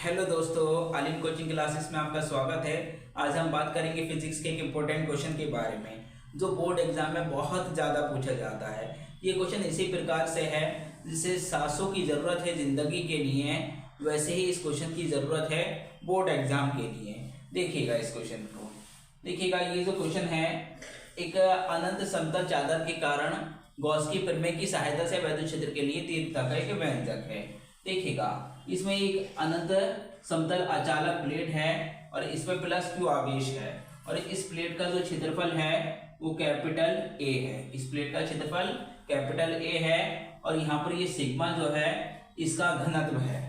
Hello दोस्तों, आलिम coaching classes में आपका स्वागत है। आज हम बात करेंगे फिजिक्स के एक इम्पोर्टेंट क्वेश्चन के बारे में जो बोर्ड एग्जाम में बहुत ज़्यादा पूछा जाता है। ये क्वेश्चन इसी प्रकार से है जिसे सांसों की ज़रूरत है ज़िंदगी के लिए, वैसे ही इस क्वेश्चन की ज़रूरत है बोर्ड एग्जाम के लिए। देखिएगा इस क्वेश्चन को, देखिएगा ये जो क्वेश्चन है, एक अनंत समतल चादर के कारण गॉस की प्रमेय की सहायता से वैद्युत क्षेत्र के लिए तीव्रता का एक व्यंजक है। देखिएगा इसमें एक अनंत समतल अचालक प्लेट है और इसमें प्लस क्यू आवेश है और इस प्लेट का जो क्षेत्रफल है वो कैपिटल ए है। इस प्लेट का क्षेत्रफल कैपिटल ए है और यहाँ पर ये सिग्मा जो है इसका घनत्व है,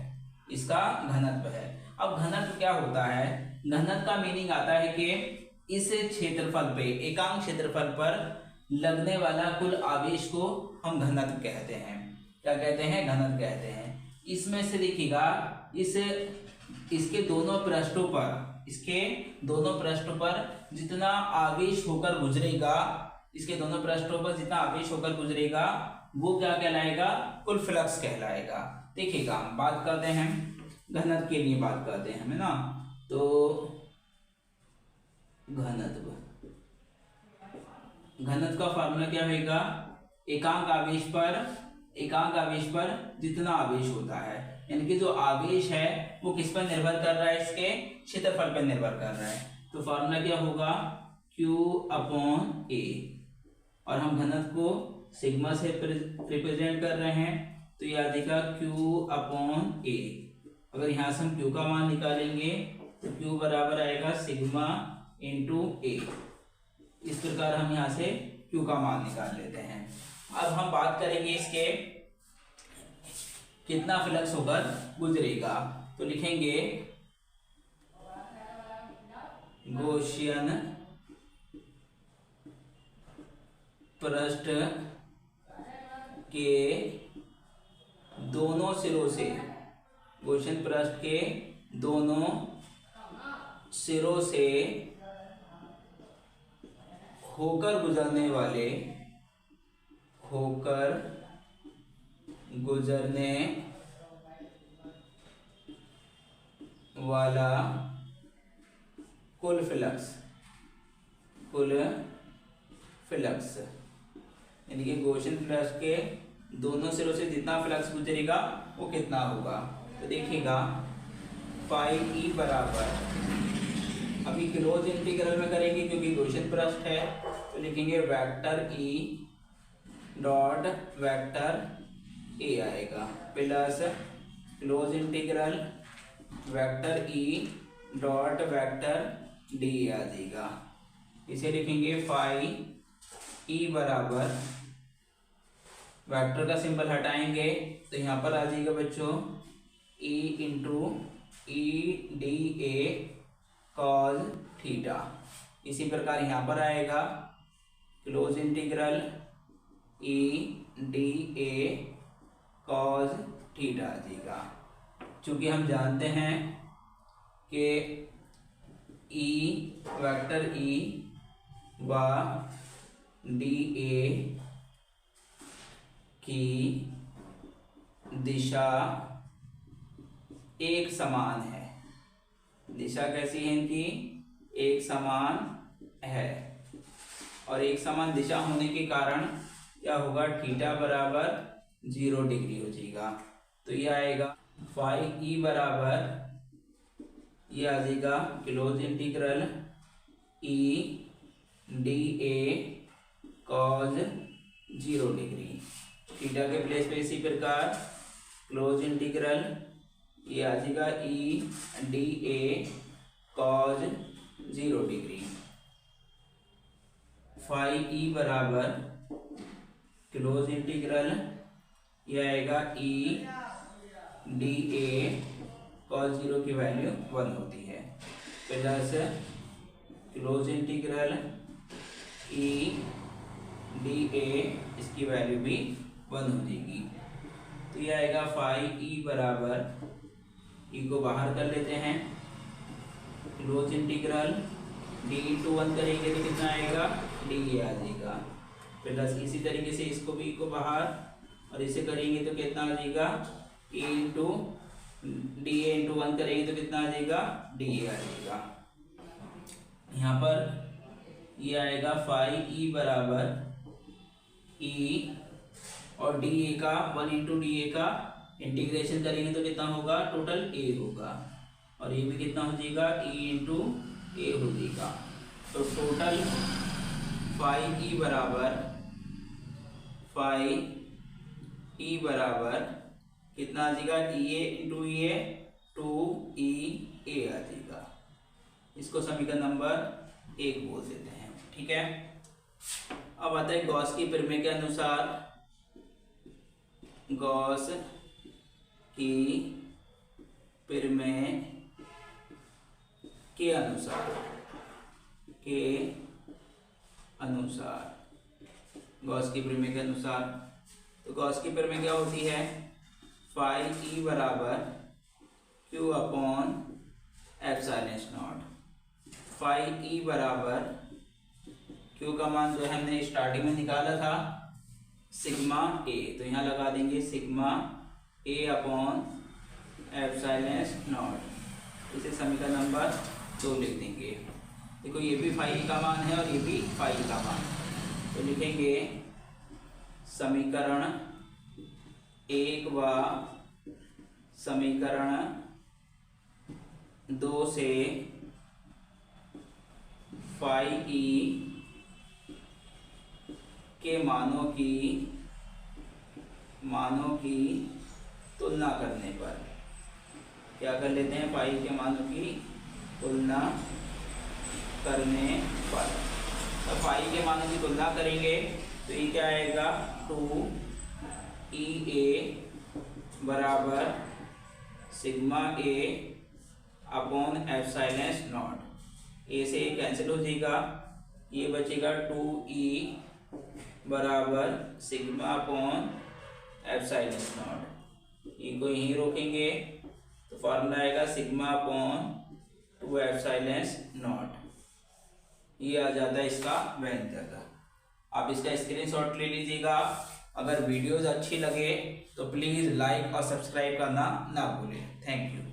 इसका घनत्व है। अब घनत्व क्या होता है? घनत्व का मीनिंग आता है कि इस क्षेत्रफल पे, एकांक क्षेत्रफल पर लगने वाला कुल आवेश को हम घनत्व कहते हैं। क्या कहते हैं? घनत्व कहते हैं। इसमें से देखिएगा इसके दोनों पृष्ठों पर, इसके दोनों पृष्ठों पर जितना आवेश होकर गुजरेगा, इसके दोनों पृष्ठों पर जितना आवेश होकर गुजरेगा वो क्या कहलाएगा? कुल फ्लक्स कहलाएगा। देखिएगा हम बात करते हैं घनत्व के लिए, बात करते हैं हमें ना, तो घनत्व का फार्मूला क्या होगा? एकांक आवेश पर जितना आवेश होता है, यानी कि जो आवेश है वो किस पर निर्भर कर रहा है? इसके क्षेत्रफल पर निर्भर कर रहा है। तो फार्मूला क्या होगा? Q/A। और हम घनत्व को सिग्मा से रिप्रेजेंट कर रहे हैं तो ये आ जाएगा Q/A। अगर यहाँ से हम Q का मान निकालेंगे तो Q बराबर आएगा सिग्मा इंटू A। इस प्रकार हम यहाँ से Q का मान निकाल लेते हैं। अब हम बात करेंगे इसके कितना फ्लक्स होकर गुजरेगा, तो लिखेंगे गॉसियन पृष्ठ के दोनों सिरों से, गॉसियन पृष्ठ के दोनों सिरों से होकर गुजरने वाला कुल फ्लक्स, यानी कि गॉसियन पृष्ठ के दोनों सिरों से जितना फ्लक्स गुजरेगा वो कितना होगा। तो देखिएगा फाई ई बराबर, अभी क्लोज इंटीग्रल में करेंगे क्योंकि गॉसियन पृष्ठ है, तो लिखेंगे vector E dot vector A आएगा plus close integral vector E dot vector D आ जाएगा। इसे लिखेंगे फाई ई बराबर, वेक्टर का सिंबल हटाएंगे तो यहाँ पर आ जाएगा बच्चों E into E D A cos theta. इसी प्रकार यहाँ पर आएगा close integral E D A cos theta आ जाएगा। चूंकि हम जानते हैं कि ई वेक्टर ई व डी ए की दिशा एक समान है। दिशा कैसी है इनकी? एक समान है और एक समान दिशा होने के कारण क्या होगा? थीटा बराबर 0 डिग्री हो जाएगा। तो ये आएगा फाई ई बराबर, ये आ जाएगा close integral E D A cos 0 degree. Theta के प्लेस पे इसी प्रकार क्लोज इंटीग्रल ये आ जाएगा E D A cos 0 degree. Phi E बराबर क्लोज इंटीग्रल ये आएगा ई डी ए कॉस 0 की वैल्यू 1 होती है plus close integral E D ए, इसकी वैल्यू भी 1 हो जाएगी। तो ये आएगा फाई ई बराबर, ई को बाहर कर लेते हैं, क्लोज इंटीग्रल डी इंटू 1 करेंगे तो कितना आएगा? डी ए आ जाएगा प्लस इसी तरीके से इसको भी को बाहर और इसे करेंगे तो कितना आ जाएगा? E into D A into 1 करेंगे तो कितना आ जाएगा, डी ए आ जाएगा। यहाँ पर ये आएगा फाइव ई बराबर ई और डी ए का 1 इंटू डी ए का इंटीग्रेशन करेंगे तो कितना होगा, टोटल ए होगा। और ये भी कितना हो जाएगा, ई इंटू ए हो जाएगा। तो टोटल फाइव ई बराबर कितना आ जाएगा, ई ए इंटू ई ए 2 ई ए आ जाएगा। इसको समीकरण नंबर 1 बोल देते हैं। ठीक है, अब आता है गॉस की प्रमेय के अनुसार, गॉस की प्रमेय के अनुसार गॉस की प्रमेय के अनुसार, तो गॉस की प्रमेय क्या होती है, फाइव ई बराबर Q upon epsilon naught. Five E बराबर क्यू का मान जो है हमने स्टार्टिंग में निकाला था सिग्मा ए, तो यहाँ लगा देंगे sigma A upon epsilon not. इसे समीकरण नंबर 2 लिख देंगे। देखो ये भी फाइव का मान है और ये भी फाइव का मान है, तो लिखेंगे समीकरण 1 व समीकरण 2 से फाइव ई के मानों की तुलना करने पर, क्या कर लेते हैं, फाइव के मानों की तुलना करने पर। तो फाइव के मानों की तुलना करेंगे तो ये क्या आएगा, 2 ई ए बराबर sigma A upon epsilon naught. A से कैंसिल हो जाएगा, ये बचेगा 2 ई बराबर सिग्मा अपॉन एप्सिलॉन नॉट। ये को यहीं रोकेंगे तो फॉर्मूला आएगा सिग्मा अपॉन 2 एप्सिलॉन नॉट। ये आ जाता है इसका व्यंजक। आप इसका स्क्रीनशॉट ले लीजिएगा। अगर वीडियोज अच्छी लगे तो प्लीज़ लाइक और सब्सक्राइब करना ना भूलें। Thank you.